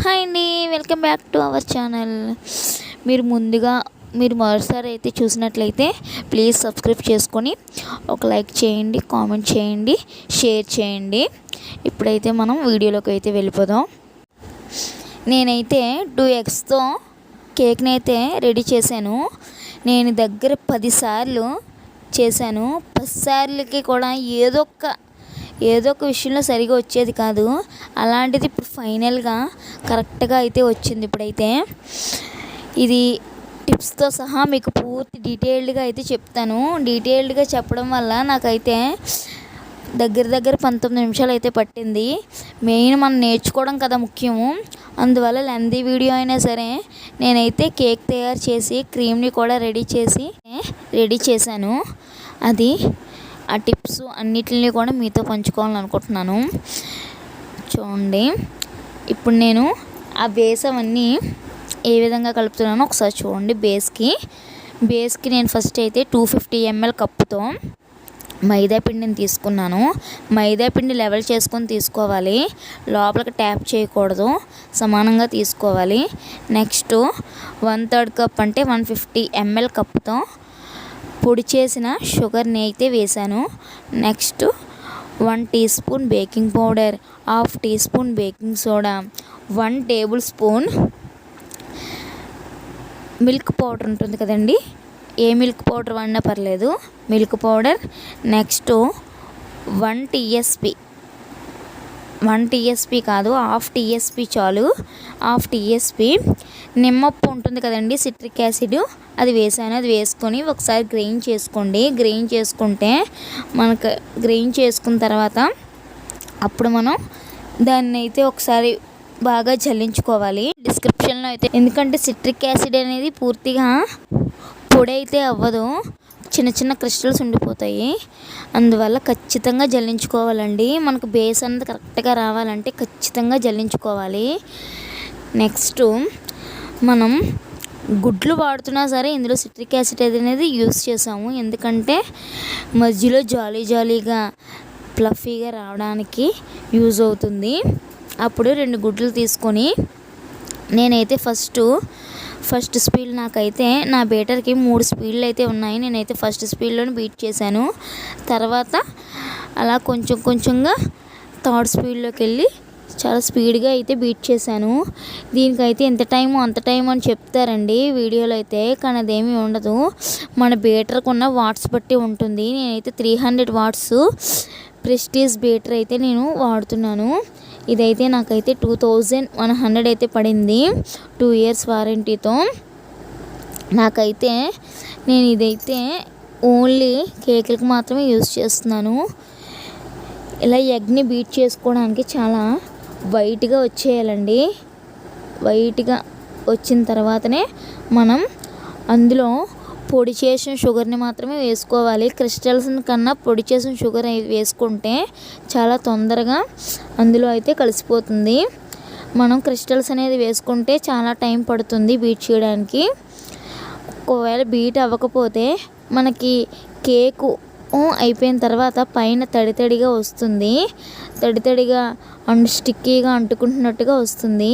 Hi అండి, welcome back to our channel. మీరు మరోసారి అయితే చూసినట్లయితే ప్లీజ్ సబ్స్క్రైబ్ చేసుకొని ఒక లైక్ చేయండి, కామెంట్ చేయండి, షేర్ చేయండి. ఇప్పుడైతే మనం వీడియోలోకి అయితే వెళ్ళిపోదాం. నేనైతే 2 ఎగ్స్తో కేక్ని అయితే రెడీ చేశాను. నేను దగ్గర 10 సార్లు చేశాను. 10 సార్లకి కూడా ఏదో ఒక విషయంలో సరిగా వచ్చేది కాదు. అలాంటిది ఇప్పుడు ఫైనల్గా కరెక్ట్గా అయితే వచ్చింది. ఇప్పుడైతే ఇది టిప్స్తో సహా మీకు పూర్తి డీటెయిల్డ్గా అయితే చెప్తాను. డీటెయిల్డ్గా చెప్పడం వల్ల నాకైతే దగ్గర 19 నిమిషాలు అయితే పట్టింది. మెయిన్ మనం నేర్చుకోవడం కదా ముఖ్యము. అందువల్ల లెంతీ వీడియో అయినా సరే నేనైతే కేక్ తయారు చేసి క్రీమ్ని కూడా రెడీ చేశాను. అది ఆ టిప్స్ అన్నిటిని కూడా మీతో పంచుకోవాలనుకుంటున్నాను. చూడండి, ఇప్పుడు నేను ఆ బేస్ అవన్నీ ఏ విధంగా కలుపుతున్నానో ఒకసారి చూడండి. బేస్కి నేను ఫస్ట్ అయితే 250 ml కప్పుతో మైదా పిండిని తీసుకున్నాను. మైదా పిండి లెవెల్ చేసుకొని తీసుకోవాలి. లోపలికి ట్యాప్ చేయకూడదు, సమానంగా తీసుకోవాలి. నెక్స్ట్ 1/3 కప్ అంటే 150 ml కప్పుతో పొడి చేసిన షుగర్ని అయితే వేసాను. Next 1 teaspoon baking powder, 1/2 teaspoon baking soda, 1 tablespoon milk powder ఉంటుంది కదండి, ఏ మిల్క్ పౌడర్ వాడినా పర్లేదు, మిల్క్ పౌడర్. నెక్స్ట్ 1 టీఎస్పీ కాదు, 1/2 టీఎస్పీ చాలు. 1/2 టీఎస్పీ నిమ్మప్పు ఉంటుంది కదండి, సిట్రిక్ యాసిడ్, అది వేసాను. అది వేసుకొని ఒకసారి గ్రైండ్ చేసుకోండి. గ్రైండ్ చేసుకున్న తర్వాత అప్పుడు మనం దాన్ని అయితే ఒకసారి బాగా జల్లించుకోవాలి. డిస్క్రిప్షన్లో అయితే, ఎందుకంటే సిట్రిక్ యాసిడ్ అనేది పూర్తిగా పొడి అయితే అవ్వదు, చిన్న క్రిస్టల్స్ ఉండిపోతాయి. అందువల్ల ఖచ్చితంగా జల్లించుకోవాలండి. మనకు బేస్ అనేది కరెక్ట్గా రావాలంటే ఖచ్చితంగా జల్లించుకోవాలి. నెక్స్ట్ మనం గుడ్లు వాడుతున్నా సరే ఇందులో సిట్రిక్ యాసిడ్ అనేది యూస్ చేసాము. ఎందుకంటే మధ్యలో జాలీగా ఫ్లఫీగా రావడానికి యూజ్ అవుతుంది. అప్పుడు 2 గుడ్లు తీసుకొని నేనైతే ఫస్ట్ స్పీడ్, నాకైతే నా బేటర్కి 3 స్పీడ్లు అయితే ఉన్నాయి. నేనైతే ఫస్ట్ స్పీడ్లోనే బీట్ చేశాను. తర్వాత అలా కొంచెంగా 3rd స్పీడ్లోకి వెళ్ళి చాలా స్పీడ్గా అయితే బీట్ చేశాను. దీనికైతే ఎంత టైము అంత టైం అని చెప్తారండి వీడియోలో అయితే, కానీ అదేమీ ఉండదు. మన బేటర్కి ఉన్న వాట్స్ బట్టి ఉంటుంది. నేనైతే 300 వాట్స్ ప్రెస్టీజ్ బేటర్ అయితే నేను వాడుతున్నాను. ఇదైతే నాకైతే 2100 అయితే పడింది, 2 years వారంటీతో. నేను ఇదైతే ఓన్లీ కేకులకు మాత్రమే యూజ్ చేస్తున్నాను. ఇలా ఎగ్ని బీట్ చేసుకోవడానికి చాలా వైట్గా వచ్చేయాలండి. వైట్గా వచ్చిన తర్వాతనే మనం అందులో పొడి చేసిన షుగర్ని మాత్రమే వేసుకోవాలి. క్రిస్టల్స్ కన్నా పొడి చేసిన షుగర్ వేసుకుంటే చాలా తొందరగా అందులో అయితే కలిసిపోతుంది. మనం క్రిస్టల్స్ అనేది వేసుకుంటే చాలా టైం పడుతుంది బీట్ చేయడానికి. ఒకవేళ బీట్ అవ్వకపోతే మనకి కేకు అయిపోయిన తర్వాత పైన తడిగా వస్తుంది, తడిగా స్టిక్కీగా అంటుకుంటున్నట్టుగా వస్తుంది.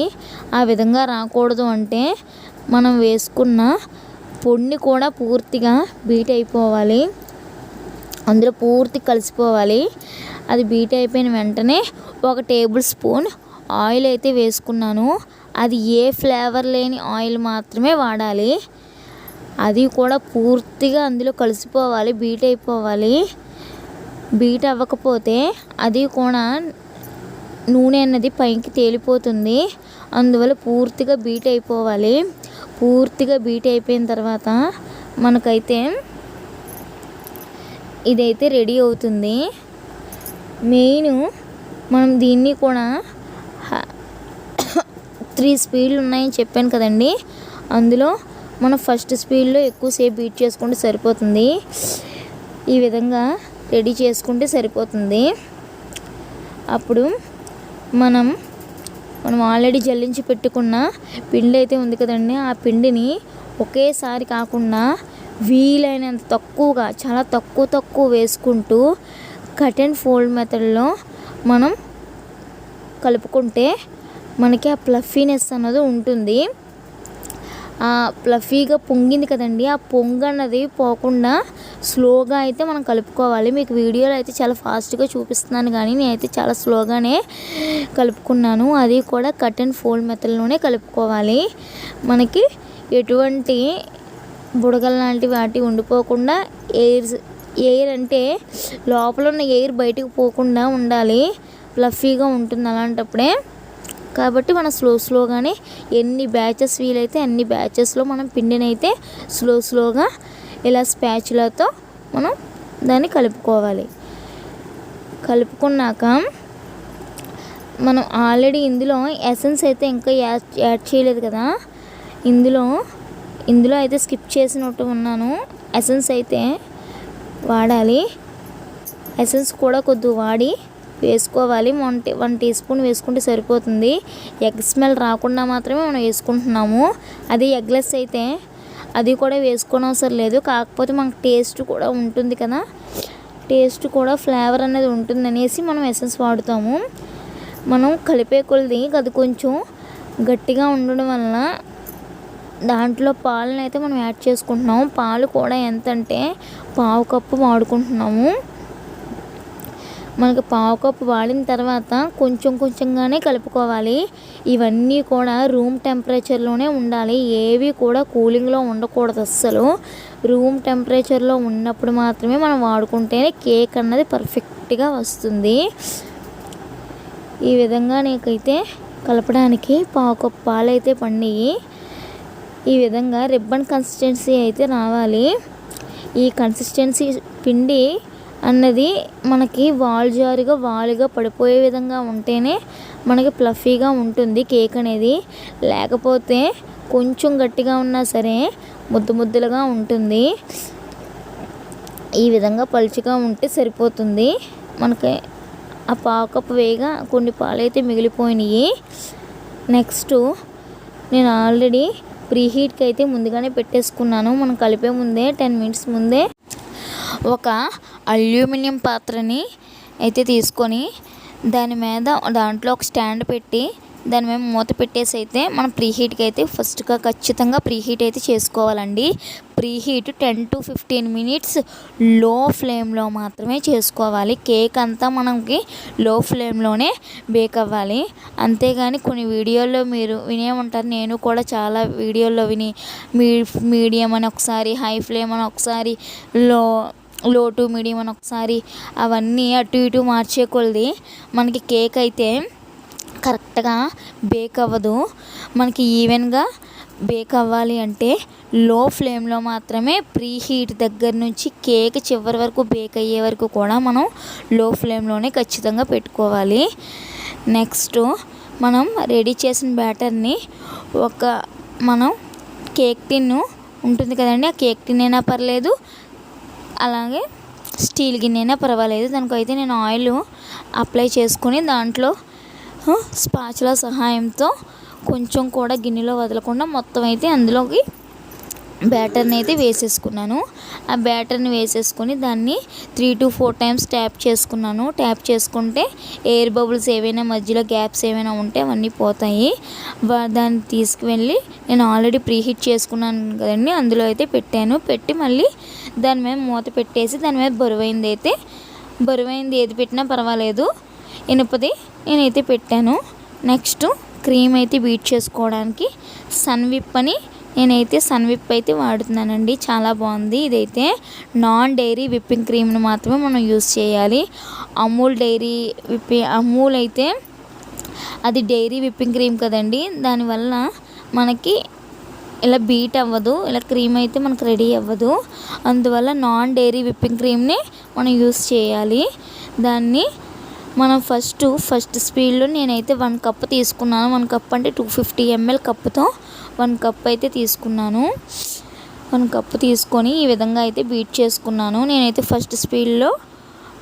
ఆ విధంగా రాకూడదు అంటే మనం వేసుకున్న పొడిని కూడా పూర్తిగా బీట్ అయిపోవాలి, అందులో పూర్తి కలిసిపోవాలి. అది బీట్ అయిపోయిన వెంటనే 1 టేబుల్ స్పూన్ ఆయిల్ అయితే వేసుకున్నాను. అది ఏ ఫ్లేవర్ లేని ఆయిల్ మాత్రమే వాడాలి. అది కూడా పూర్తిగా అందులో కలిసిపోవాలి, బీట్ అయిపోవాలి. బీట్ అవ్వకపోతే అది కూడా నూనె అన్నది పైకి తేలిపోతుంది. అందువల్ల పూర్తిగా బీట్ అయిపోవాలి. పూర్తిగా బీట్ అయిపోయిన తర్వాత మనకైతే ఇదైతే రెడీ అవుతుంది. మెయిన్ మనం దీన్ని కూడా 3 స్పీడ్లు ఉన్నాయని చెప్పాను కదండి, అందులో మనం ఫస్ట్ స్పీడ్లో ఎక్కువసేపు బీట్ చేసుకుంటే సరిపోతుంది. ఈ విధంగా రెడీ చేసుకుంటే సరిపోతుంది. అప్పుడు మనం ఆల్రెడీ జల్లించి పెట్టుకున్న పిండి అయితే ఉంది కదండి, ఆ పిండిని ఒకేసారి కాకుండా వీలైనంత తక్కువగా, చాలా తక్కువ వేసుకుంటూ కట్ అండ్ ఫోల్డ్ మెథడ్లో మనం కలుపుకుంటే మనకి ఆ ప్లఫీనెస్ అన్నది ఉంటుంది. ప్లఫీగా పొంగింది కదండి, ఆ పొంగు అన్నది పోకుండా స్లోగా అయితే మనం కలుపుకోవాలి. మీకు వీడియోలో అయితే చాలా ఫాస్ట్గా చూపిస్తున్నాను కానీ నేనైతే చాలా స్లోగానే కలుపుకున్నాను. అది కూడా కట్ అండ్ ఫోల్డ్ మెథడ్లోనే కలుపుకోవాలి. మనకి ఎటువంటి బుడగలు లాంటి వాటి ఉండిపోకుండా ఎయిర్ అంటే లోపల ఉన్న ఎయిర్ బయటకు పోకుండా ఉండాలి. ఫ్లఫీగా ఉంటుంది అలాంటప్పుడే. కాబట్టి మనం స్లోగానే ఎన్ని బ్యాచెస్ వీలైతే అన్ని బ్యాచెస్లో మనం పిండిని అయితే స్లోగా ఇలా స్పాచులాతో మనం దాన్ని కలుపుకోవాలి. కలుపుకున్నాక మనం ఆల్రెడీ ఇందులో ఎసెన్స్ అయితే ఇంకా యాడ్ చేయలేదు కదా, ఇందులో అయితే స్కిప్ చేసినట్టు ఉన్నాను. ఎసెన్స్ అయితే వాడాలి. ఎసెన్స్ కూడా కొద్దిగా వాడి వేసుకోవాలి. 1 టీ స్పూన్ వేసుకుంటే సరిపోతుంది. ఎగ్ స్మెల్ రాకుండా మాత్రమే మనం వేసుకుంటున్నాము. అది ఎగ్లెస్ అయితే అది కూడా వేసుకోనవసరం లేదు. కాకపోతే మనకు టేస్ట్ కూడా ఉంటుంది కదా, టేస్ట్ కూడా ఫ్లేవర్ అనేది ఉంటుంది అనేసి మనం ఎసెన్స్ వాడుతాము. మనం కలిపే కొలది అది కొంచెం గట్టిగా ఉండడం వలన దాంట్లో పాలను అయితే మనం యాడ్ చేసుకుంటున్నాము. పాలు కూడా ఎంత అంటే 1/2 కప్పు వాడుకుంటున్నాము. మనకు 1/2 కప్పు వాడిన తర్వాత కొంచెంగానే కలుపుకోవాలి. ఇవన్నీ కూడా రూమ్ టెంపరేచర్లోనే ఉండాలి. ఏవి కూడా కూలింగ్లో ఉండకూడదు అస్సలు. రూమ్ టెంపరేచర్లో ఉన్నప్పుడు మాత్రమే మనం వాడుకుంటేనే కేక్ అన్నది పర్ఫెక్ట్గా వస్తుంది. ఈ విధంగా నీకైతే కలపడానికి 1/2 కప్పు పాలు అయితే పండియి. ఈ విధంగా రిబ్బన్ కన్సిస్టెన్సీ అయితే రావాలి. ఈ కన్సిస్టెన్సీ పిండి అన్నది మనకి వాలుగా పడిపోయే విధంగా ఉంటేనే మనకి ఫ్లఫీగా ఉంటుంది కేక్ అనేది. లేకపోతే కొంచెం గట్టిగా ఉన్నా సరే ముద్దలుగా ఉంటుంది. ఈ విధంగా పలుచగా ఉంటే సరిపోతుంది. మనకి ఆ 1/2 కప్పు వేగా కొన్ని పాలు అయితే మిగిలిపోయినాయి. నెక్స్ట్ నేను ఆల్రెడీ ప్రీహీట్కి అయితే ముందుగానే పెట్టేసుకున్నాను. మనం కలిపే ముందే 10 మినిట్స్ ముందే ఒక అల్యూమినియం పాత్రని అయితే తీసుకొని దాంట్లో ఒక స్టాండ్ పెట్టి దాని మీద మూత పెట్టేసి అయితే మనం ప్రీహీట్కి అయితే ఫస్ట్గా ఖచ్చితంగా ప్రీహీట్ అయితే చేసుకోవాలండి. ప్రీహీట్ 10 to 15 మినిట్స్ లో ఫ్లేమ్లో మాత్రమే చేసుకోవాలి. కేక్ అంతా మనకి లో ఫ్లేమ్లోనే బేక్ అవ్వాలి. అంతేగాని కొన్ని వీడియోల్లో మీరు వినే ఉంటారు, నేను కూడా చాలా వీడియోల్లో విని మీడియం అని ఒకసారి, హై ఫ్లేమ్ అని ఒకసారి, లో టు మీడియం అని ఒకసారి, అవన్నీ అటు ఇటు మార్చే కొలది మనకి కేక్ అయితే కరెక్ట్గా బేక్ అవ్వదు. మనకి ఈవెన్గా బేక్ అవ్వాలి అంటే లో ఫ్లేమ్లో మాత్రమే ప్రీహీట్ దగ్గర నుంచి కేక్ చివరి వరకు బేక్ అయ్యే వరకు కూడా మనం లో ఫ్లేమ్లోనే ఖచ్చితంగా పెట్టుకోవాలి. నెక్స్ట్ మనం రెడీ చేసిన బ్యాటర్ని మనం కేక్ టిన్ ఉంటుంది కదండి, ఆ కేక్ టిన్ అయినా పర్లేదు, అలాగే స్టీల్ గిన్నె పర్వాలేదు. దానికైతే నేను ఆయిల్ అప్లై చేసుకుని దాంట్లో స్పాచులా సహాయంతో కొంచెం కూడా గిన్నెలో వదలకుండా మొత్తం అయితే అందులోకి బ్యాటర్ని అయితే వేసేసుకున్నాను. ఆ బ్యాటర్ని వేసేసుకొని దాన్ని 3 to 4 టైమ్స్ ట్యాప్ చేసుకున్నాను. ట్యాప్ చేసుకుంటే ఎయిర్ బబుల్స్ ఏవైనా మధ్యలో గ్యాప్స్ ఏమైనా ఉంటే అవన్నీ పోతాయి. దాన్ని తీసుకువెళ్ళి నేను ఆల్రెడీ ప్రీహీట్ చేసుకున్నాను కదండి, అందులో అయితే పెట్టి మళ్ళీ దాని మీద మూత పెట్టేసి దాని మీద బరువైంది ఏది పెట్టినా పర్వాలేదు, ఇనుపది నేనైతే పెట్టాను. నెక్స్ట్ క్రీమ్ అయితే బీట్ చేసుకోవడానికి నేనైతే సన్విప్ అయితే వాడుతున్నానండి. చాలా బాగుంది. ఇదైతే నాన్ డైరీ విప్పింగ్ క్రీమ్ని మాత్రమే మనం యూస్ చేయాలి. అమూల్ అయితే అది డైరీ విప్పింగ్ క్రీమ్ కదండి, దానివల్ల మనకి ఇలా బీట్ అవ్వదు, ఇలా క్రీమ్ అయితే మనకు రెడీ అవ్వదు. అందువల్ల నాన్ డైరీ విప్పింగ్ క్రీమ్ని మనం యూస్ చేయాలి. దాన్ని మనం ఫస్ట్ స్పీడ్లో నేనైతే 1 కప్ తీసుకున్నాను. 1 కప్ అంటే 250 ml కప్పుతో 1 కప్ అయితే తీసుకున్నాను. 1 కప్ తీసుకొని ఈ విధంగా అయితే బీట్ చేసుకున్నాను. నేనైతే ఫస్ట్ స్పీడ్లో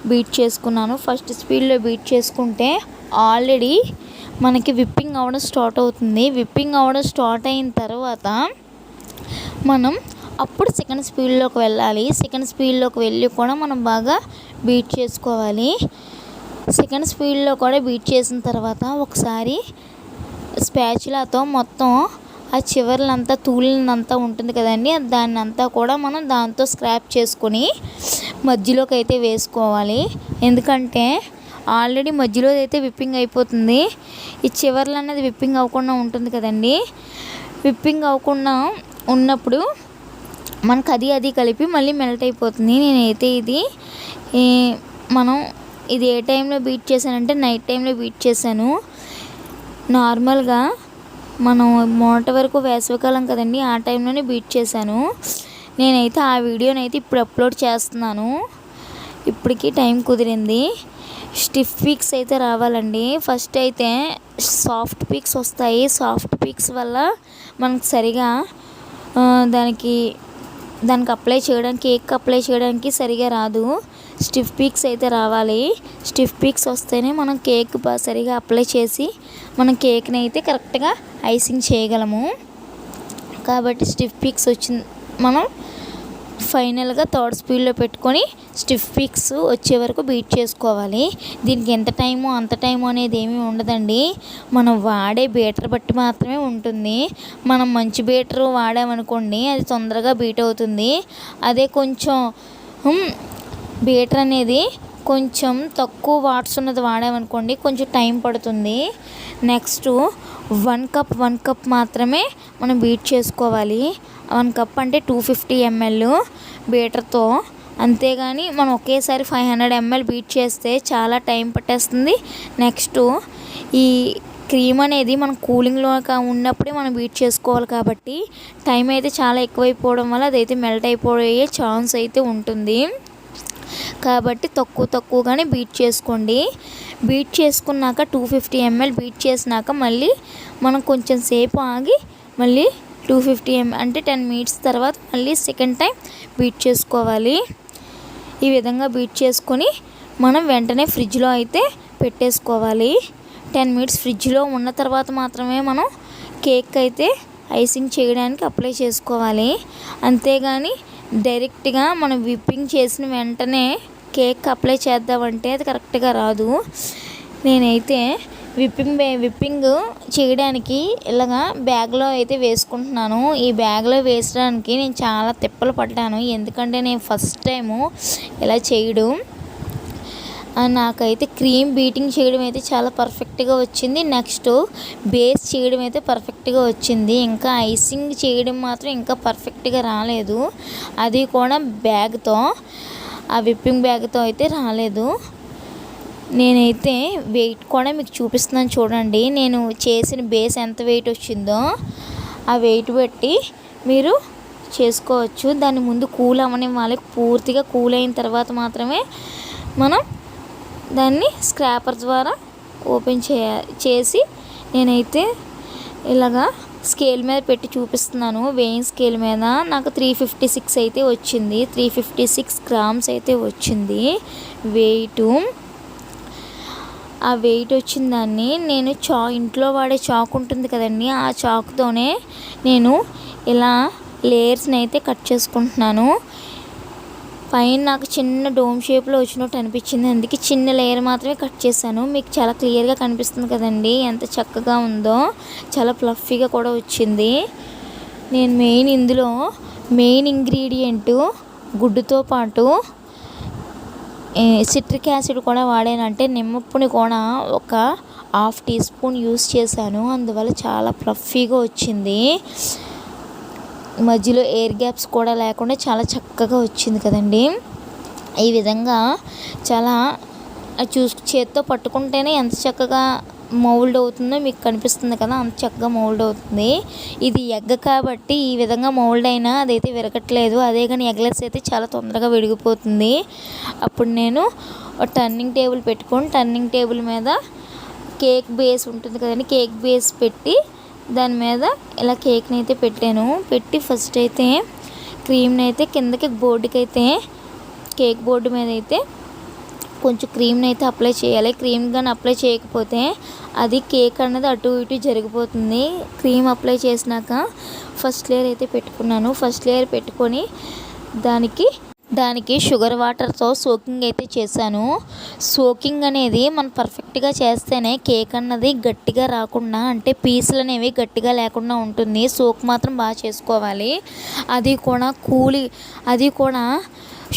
బీట్ చేసుకుంటే ఆల్రెడీ మనకి విప్పింగ్ అవ్వడం స్టార్ట్ అవుతుంది. విప్పింగ్ అవ్వడం స్టార్ట్ అయిన తర్వాత మనం అప్పుడు సెకండ్ స్పీడ్లోకి వెళ్ళాలి. సెకండ్ స్పీడ్లోకి వెళ్ళి కూడా మనం బాగా బీట్ చేసుకోవాలి. సెకండ్ స్పీడ్లో కూడా బీట్ చేసిన తర్వాత ఒకసారి స్పాచులాతో మొత్తం ఆ చివర్లంతా తూలినంతా ఉంటుంది కదండి, దాన్ని అంతా కూడా మనం దాంతో స్క్రాప్ చేసుకొని మధ్యలోకి అయితే వేసుకోవాలి. ఎందుకంటే ఆల్రెడీ మధ్యలో అయితే విప్పింగ్ అయిపోతుంది, ఈ చివర్లు అనేది విప్పింగ్ అవ్వకుండా ఉంటుంది కదండి. విప్పింగ్ అవ్వకుండా ఉన్నప్పుడు మనకు అది కలిపి మళ్ళీ మెల్ట్ అయిపోతుంది. నేనైతే ఇది మనం ఇది ఏ టైంలో బీట్ చేశానంటే నైట్ టైంలో బీట్ చేశాను. నార్మల్గా మనం మొన్నటి వరకు వేసవికాలం కదండి, ఆ టైంలోనే బీట్ చేశాను. నేనైతే ఆ వీడియోని అయితే ఇప్పుడు అప్లోడ్ చేస్తున్నాను. ఇప్పటికి టైం కుదిరింది. స్టిఫ్ పీక్స్ అయితే రావాలండి. ఫస్ట్ అయితే సాఫ్ట్ పీక్స్ వస్తాయి. సాఫ్ట్ పీక్స్ వల్ల మనకు సరిగా దానికి అప్లై చేయడానికి, కేక్ అప్లై చేయడానికి సరిగా రాదు. స్టిఫ్ పీక్స్ అయితే రావాలి. స్టిఫ్ పీక్స్ వస్తేనే మనం కేక్ సరిగా అప్లై చేసి మనం కేక్ని అయితే కరెక్ట్గా ఐసింగ్ చేయగలము. కాబట్టి స్టిఫ్ పీక్స్ వచ్చింది మనం ఫైనల్గా థర్డ్ స్పీడ్లో పెట్టుకొని స్టిఫ్ పీక్స్ వచ్చే వరకు బీట్ చేసుకోవాలి. దీనికి ఎంత టైమో అంత టైము అనేది ఏమీ ఉండదండి, మనం వాడే బీటర్ బట్టి మాత్రమే ఉంటుంది. మనం మంచి బీటర్ వాడామనుకోండి అది తొందరగా బీట్ అవుతుంది. అదే కొంచెం బీటర్ అనేది కొంచెం తక్కువ వాట్స్ ఉన్నది వాడామనుకోండి కొంచెం టైం పడుతుంది. నెక్స్ట్ 1 కప్ మాత్రమే మనం బీట్ చేసుకోవాలి. 1 కప్ అంటే 250 ml బీటర్తో. అంతేగాని మనం ఒకేసారి 500 ml బీట్ చేస్తే చాలా టైం పట్టేస్తుంది. నెక్స్ట్ ఈ క్రీమ్ అనేది మనం కూలింగ్లో ఉన్నప్పుడే మనం బీట్ చేసుకోవాలి కాబట్టి టైం అయితే చాలా ఎక్కువైపోవడం వల్ల అదైతే మెల్ట్ అయిపోయే ఛాన్స్ అయితే ఉంటుంది. కాబట్టి తక్కువగానే బీట్ చేసుకోండి. బీట్ చేసుకున్నాక 250 ml బీట్ చేసినాక మళ్ళీ మనం కొంచెం సేపు ఆగి మళ్ళీ 250 ml అంటే 10 minutes తర్వాత మళ్ళీ సెకండ్ టైం బీట్ చేసుకోవాలి. ఈ విధంగా బీట్ చేసుకొని మనం వెంటనే ఫ్రిడ్జ్లో అయితే పెట్టేసుకోవాలి. 10 minutes ఫ్రిడ్జ్లో ఉన్న తర్వాత మాత్రమే మనం కేక్ అయితే ఐసింగ్ చేయడానికి అప్లై చేసుకోవాలి. అంతేగాని డైరెక్ట్గా మనం విప్పింగ్ చేసిన వెంటనే కేక్ అప్లై చేద్దామంటే అది కరెక్ట్గా రాదు. నేనైతే విప్పింగ్ చేయడానికి ఇలాగా బ్యాగ్లో అయితే వేసుకుంటున్నాను. ఈ బ్యాగ్లో వేసడానికి నేను చాలా తిప్పలు పడ్డాను, ఎందుకంటే నేను ఫస్ట్ టైము ఇలా చేయడం. నాకైతే క్రీమ్ బీటింగ్ చేయడం అయితే చాలా పర్ఫెక్ట్గా వచ్చింది. నెక్స్ట్ బేస్ చేయడం అయితే పర్ఫెక్ట్గా వచ్చింది. ఇంకా ఐసింగ్ చేయడం మాత్రం ఇంకా పర్ఫెక్ట్గా రాలేదు. అది కూడా బ్యాగ్తో, ఆ విప్పింగ్ బ్యాగ్తో అయితే రాలేదు. నేనైతే వెయిట్ కూడా మీకు చూపిస్తున్నాను చూడండి. నేను చేసిన బేస్ ఎంత వెయిట్ వచ్చిందో ఆ వెయిట్ బట్టి మీరు చేసుకోవచ్చు. దాని ముందు కూల్ అవ్వనివ్వాలి. పూర్తిగా కూల్ అయిన తర్వాత మాత్రమే మనం దాన్ని స్క్రాపర్ ద్వారా ఓపెన్ చేసి నేనైతే ఇలాగా స్కేల్ మీద పెట్టి చూపిస్తున్నాను. వెయింగ్ స్కేల్ మీద నాకు 356 అయితే వచ్చింది. 356 grams అయితే వచ్చింది వెయిట్. ఆ వెయిట్ వచ్చిన దాన్ని నేను ఇంట్లో వాడే చాక్ ఉంటుంది కదండి, ఆ చాక్తోనే నేను ఇలా లేయర్స్ని అయితే కట్ చేసుకుంటున్నాను. పైన నాకు చిన్న డోమ్ షేప్లో వచ్చినట్టు అనిపించింది, అందుకే చిన్న లేయర్ మాత్రమే కట్ చేశాను. మీకు చాలా క్లియర్గా కనిపిస్తుంది కదండి ఎంత చక్కగా ఉందో, చాలా ఫ్లఫీగా కూడా వచ్చింది. నేను ఇందులో మెయిన్ ఇంగ్రీడియంట్ గుడ్డుతో పాటు సిట్రిక్ యాసిడ్ కూడా వాడానంటే నిమ్మప్పుని కూడా ఒక 1/2 teaspoon యూస్ చేశాను. అందువల్ల చాలా ఫ్లఫీగా వచ్చింది. మధ్యలో ఎయిర్ గ్యాప్స్ కూడా లేకుండా చాలా చక్కగా వచ్చింది కదండి. ఈ విధంగా చాలా చేత్తో పట్టుకుంటేనే ఎంత చక్కగా మౌల్డ్ అవుతుందో మీకు కనిపిస్తుంది కదా, అంత చక్కగా మౌల్డ్ అవుతుంది. ఇది ఎగ్ కాబట్టి ఈ విధంగా మౌల్డ్ అయినా అదైతే విరగట్లేదు. అదే కానీ ఎగ్లెస్ అయితే చాలా తొందరగా విడిగిపోతుంది. అప్పుడు నేను టర్నింగ్ టేబుల్ పెట్టుకొని టర్నింగ్ టేబుల్ మీద కేక్ బేస్ ఉంటుంది కదండి, కేక్ బేస్ పెట్టి దాని మీద ఇలా కేక్ని అయితే పెట్టాను. పెట్టి ఫస్ట్ అయితే క్రీమ్ని అయితే కిందకి బోర్డుకి అయితే కేక్ బోర్డు మీద అయితే కొంచెం క్రీమ్ని అయితే అప్లై చేయాలి. క్రీమ్ కానీ అప్లై చేయకపోతే అది కేక్ అన్నది అటు ఇటు జరిగిపోతుంది. క్రీమ్ అప్లై చేసినాక ఫస్ట్ లేయర్ అయితే పెట్టుకున్నాను. ఫస్ట్ లేయర్ పెట్టుకొని దానికి దానికి షుగర్ వాటర్తో సోకింగ్ అయితే చేశాను. సోకింగ్ అనేది మనం పర్ఫెక్ట్గా చేస్తేనే కేక్ అన్నది గట్టిగా రాకుండా, అంటే పీసులు అనేవి గట్టిగా లేకుండా ఉంటుంది. సోక్ మాత్రం బాగా చేసుకోవాలి. అది కూడా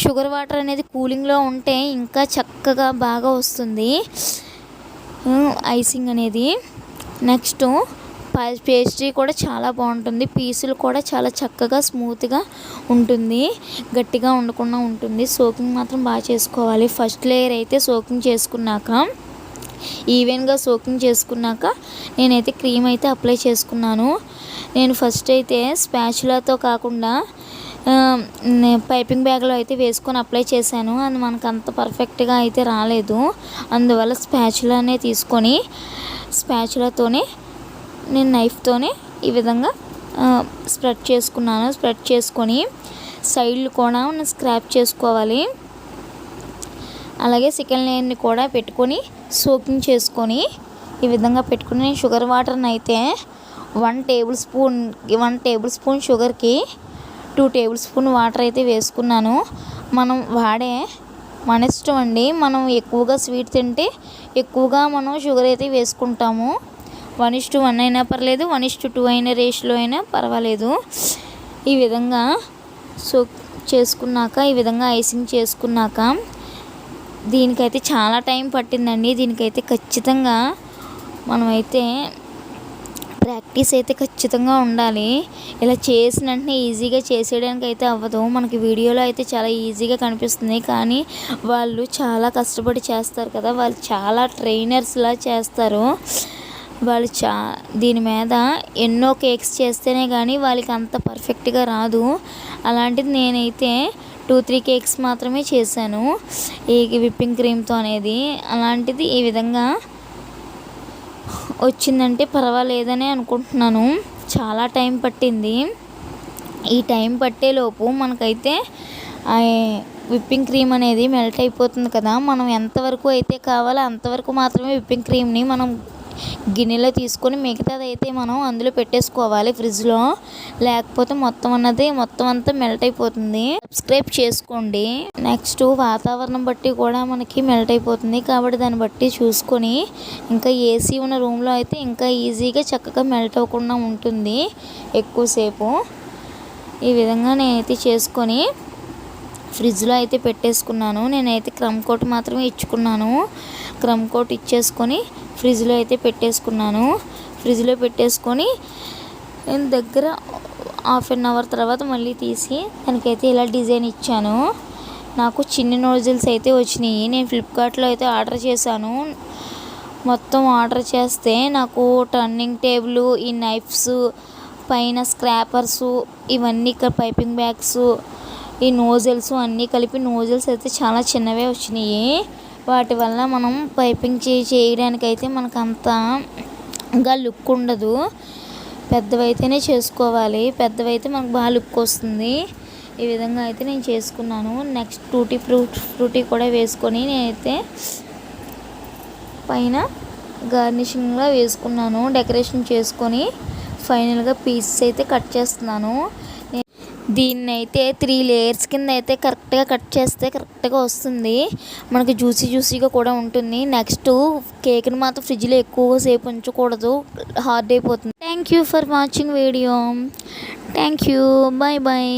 షుగర్ వాటర్ అనేది కూలింగ్లో ఉంటే ఇంకా చక్కగా బాగా వస్తుంది ఐసింగ్ అనేది. నెక్స్ట్ పేస్ట్రీ కూడా చాలా బాగుంటుంది. పీసులు కూడా చాలా చక్కగా స్మూత్గా ఉంటుంది, గట్టిగా ఉండకుండా ఉంటుంది. సోకింగ్ మాత్రం బాగా చేసుకోవాలి. ఫస్ట్ లేయర్ అయితే సోకింగ్ చేసుకున్నాక, ఈవెన్గా సోకింగ్ చేసుకున్నాక నేనైతే క్రీమ్ అయితే అప్లై చేసుకున్నాను. నేను ఫస్ట్ అయితే స్పాచులాతో కాకుండా పైపింగ్ బ్యాగ్లో అయితే వేసుకొని అప్లై చేశాను. అది మనకు అంత పర్ఫెక్ట్గా అయితే రాలేదు. అందువల్ల స్పాచులానే తీసుకొని స్పాచులాతోనే నేను నైఫ్తోనే ఈ విధంగా స్ప్రెడ్ చేసుకున్నాను. స్ప్రెడ్ చేసుకొని సైడ్లు కూడా స్క్రాప్ చేసుకోవాలి. అలాగే సెకండ్ లేయర్ని కూడా పెట్టుకొని సోకింగ్ చేసుకొని ఈ విధంగా పెట్టుకుని, నేను షుగర్ వాటర్ని అయితే 1 టేబుల్ స్పూన్ షుగర్కి 2 టేబుల్ స్పూన్ వాటర్ అయితే వేసుకున్నాను. మనం మన ఇష్టం అండి. మనం ఎక్కువగా స్వీట్ తింటే ఎక్కువగా మనం షుగర్ అయితే వేసుకుంటాము. 1:1 అయినా పర్లేదు, 1:2 అయిన రేషియోలో అయినా పర్వాలేదు. ఈ విధంగా సోక్ చేసుకున్నాక, ఈ విధంగా ఐసింగ్ చేసుకున్నాక, దీనికైతే చాలా టైం పట్టిందండి. దీనికైతే ఖచ్చితంగా మనమైతే ప్రాక్టీస్ అయితే ఖచ్చితంగా ఉండాలి. ఇలా చేసిన వెంటనే ఈజీగా చేసేయడానికి అయితే అవ్వదు. మనకి వీడియోలో అయితే చాలా ఈజీగా కనిపిస్తుంది, కానీ వాళ్ళు చాలా కష్టపడి చేస్తారు కదా. వాళ్ళు చాలా ట్రైనర్స్లా చేస్తారు. వాళ్ళు దీని మీద ఎన్నో కేక్స్ చేస్తేనే కానీ వాళ్ళకి అంత పర్ఫెక్ట్గా రాదు. అలాంటిది నేనైతే 2-3 కేక్స్ మాత్రమే చేశాను ఈ విప్పింగ్ క్రీమ్తో అనేది. అలాంటిది ఈ విధంగా వచ్చిందంటే పర్వాలేదని అనుకుంటున్నాను. చాలా టైం పట్టింది. ఈ టైం పట్టేలోపు మనకైతే విప్పింగ్ క్రీమ్ అనేది మెల్ట్ అయిపోతుంది కదా. మనం ఎంతవరకు అయితే కావాలో అంతవరకు మాత్రమే విప్పింగ్ క్రీమ్ని మనం గిన్నెలో తీసుకొని మిగతాది అయితే మనం అందులో పెట్టేసుకోవాలి ఫ్రిడ్జ్లో. లేకపోతే మొత్తం అంతా మెల్ట్ అయిపోతుంది. సబ్స్క్రైబ్ చేసుకోండి. నెక్స్ట్ వాతావరణం బట్టి కూడా మనకి మెల్ట్ అయిపోతుంది కాబట్టి దాన్ని బట్టి చూసుకొని, ఇంకా ఏసీ ఉన్న రూమ్లో అయితే ఇంకా ఈజీగా చక్కగా మెల్ట్ అవ్వకుండా ఉంటుంది ఎక్కువసేపు. ఈ విధంగా నేనైతే చేసుకొని ఫ్రిడ్జ్లో అయితే పెట్టేసుకున్నాను. నేనైతే క్రమ్ కోట్ మాత్రమే ఇచ్చుకున్నాను. క్రమ్ కోట్ ఇచ్చేసుకొని ఫ్రిడ్జ్లో అయితే పెట్టేసుకున్నాను. ఫ్రిడ్జ్లో పెట్టేసుకొని నేను దగ్గర 1/2 అవర్ తర్వాత మళ్ళీ తీసి దానికైతే ఇలా డిజైన్ ఇచ్చాను. నాకు చిన్ని నోజిల్స్ అయితే వచ్చినాయి. నేను ఫ్లిప్కార్ట్లో అయితే ఆర్డర్ చేశాను. మొత్తం ఆర్డర్ చేస్తే నాకు టర్నింగ్ టేబుల్, ఈ నైఫ్స్, పైన స్క్రాపర్సు, ఇవన్నీ పైపింగ్ బ్యాగ్స్, ఈ నోజిల్స్ అన్నీ కలిపి నోజిల్స్ అయితే చాలా చిన్నవే వచ్చినాయి. వాటి వల్ల మనం పైపింగ్ చేయడానికైతే మనకు అంతగా లుక్ ఉండదు. పెద్దవైతేనే చేసుకోవాలి. పెద్దవైతే మనకు బాగా లుక్ వస్తుంది. ఈ విధంగా అయితే నేను చేసుకున్నాను. నెక్స్ట్ ఫ్రూటీ కూడా వేసుకొని నేనైతే పైన గార్నిషింగ్లా వేసుకున్నాను. డెకరేషన్ చేసుకొని ఫైనల్గా పీసెస్ అయితే కట్ చేస్తున్నాను. దీన్నైతే 3 లేయర్స్ కింద అయితే కరెక్ట్గా కట్ చేస్తే కరెక్ట్గా వస్తుంది. మనకి జ్యూసీగా కూడా ఉంటుంది. నెక్స్ట్ కేక్ని మాత్రం ఫ్రిడ్జ్లో ఎక్కువసేపు ఉంచకూడదు, హార్డ్ అయిపోతుంది. Thank you for watching video. Thank you. Bye.